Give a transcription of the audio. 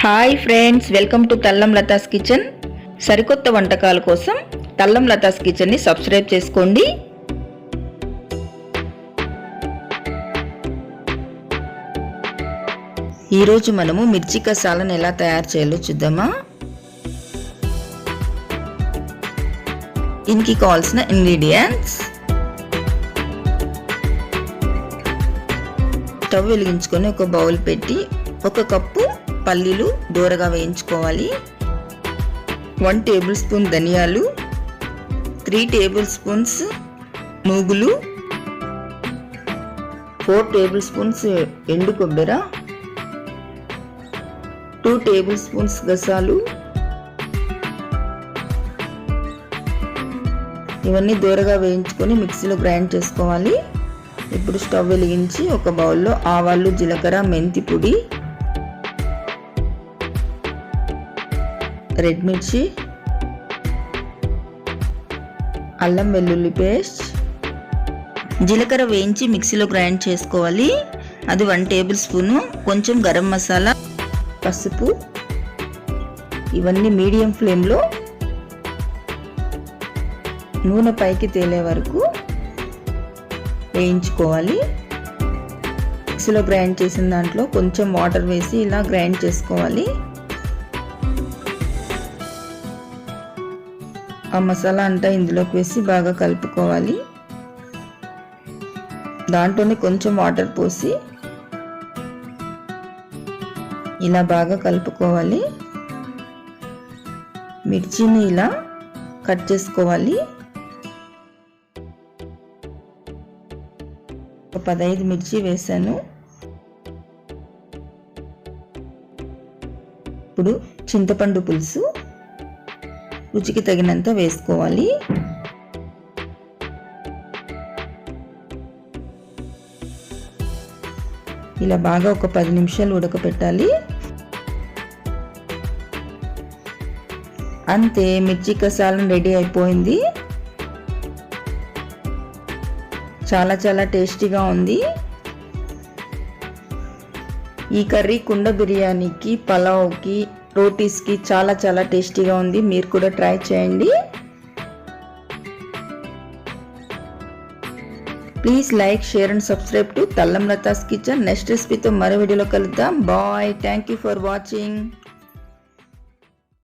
Hi friends, welcome to Tallam Latha's kitchen. సరికొత్త వంటకాల కోసం తల్లం లతాస్ కిచెన్ని సబ్స్క్రైబ్ చేసుకోండి. ఈరోజు మనము మిర్చి కసాలను ఎలా తయారు చేయాలో చూద్దామా. దీనికి కావాల్సిన ఇంగ్రీడియంట్స్: స్టవ్ వెలిగించుకొని ఒక బౌల్ పెట్టి 1 కప్పు పల్లీలు దూరగా వేయించుకోవాలి. 1 టేబుల్ స్పూన్ ధనియాలు, 3 టేబుల్ స్పూన్స్ నూగులు, 4 టేబుల్ స్పూన్స్ ఎండు కొబ్బరి, 2 టేబుల్ స్పూన్స్ గసాలు. ఇవన్నీ దూరగా వేయించుకొని మిక్సీలో గ్రైండ్ చేసుకోవాలి. ఇప్పుడు స్టవ్ వెలిగించి ఒక బౌల్లో ఆవాలు, జీలకర్ర, మెంతి పొడి, రెడ్ మిర్చి, అల్లం వెల్లుల్లి పేస్ట్, జీలకర్ర వేయించి మిక్సీలో గ్రైండ్ చేసుకోవాలి. అది 1 టేబుల్ స్పూను, కొంచెం గరం మసాలా, పసుపు. ఇవన్నీ మీడియం ఫ్లేమ్లో నూనె పైకి తేలే వరకు వేయించుకోవాలి. మిక్సీలో గ్రైండ్ చేసిన దాంట్లో కొంచెం వాటర్ వేసి ఇలా గ్రైండ్ చేసుకోవాలి. ఆ మసాలా అంతా ఇందులోకి వేసి బాగా కలుపుకోవాలి. దాంట్లోనే కొంచెం వాటర్ పోసి ఇలా బాగా కలుపుకోవాలి. మిర్చిని ఇలా కట్ చేసుకోవాలి. ఒక 15 మిర్చి వేసాను. ఇప్పుడు చింతపండు పులుసు రుచికి తగినంత వేసుకోవాలి. ఇలా బాగా ఒక 10 నిమిషాలు ఉడకపెట్టాలి. అంతే, మిర్చి కసాలం రెడీ అయిపోయింది. చాలా టేస్టీగా ఉంది. ఈ కర్రీ కుండ బిర్యానీకి, పలావ్కి, రోటీస్కి చాలా టేస్టీగా ఉంది. మీరు కూడా ట్రై చేయండి. Please like, share and subscribe to Tallam Latha's kitchen. Next రెసిపీతో మరో వీడియోలో కలుద్దాం. Bye. Thank you for watching.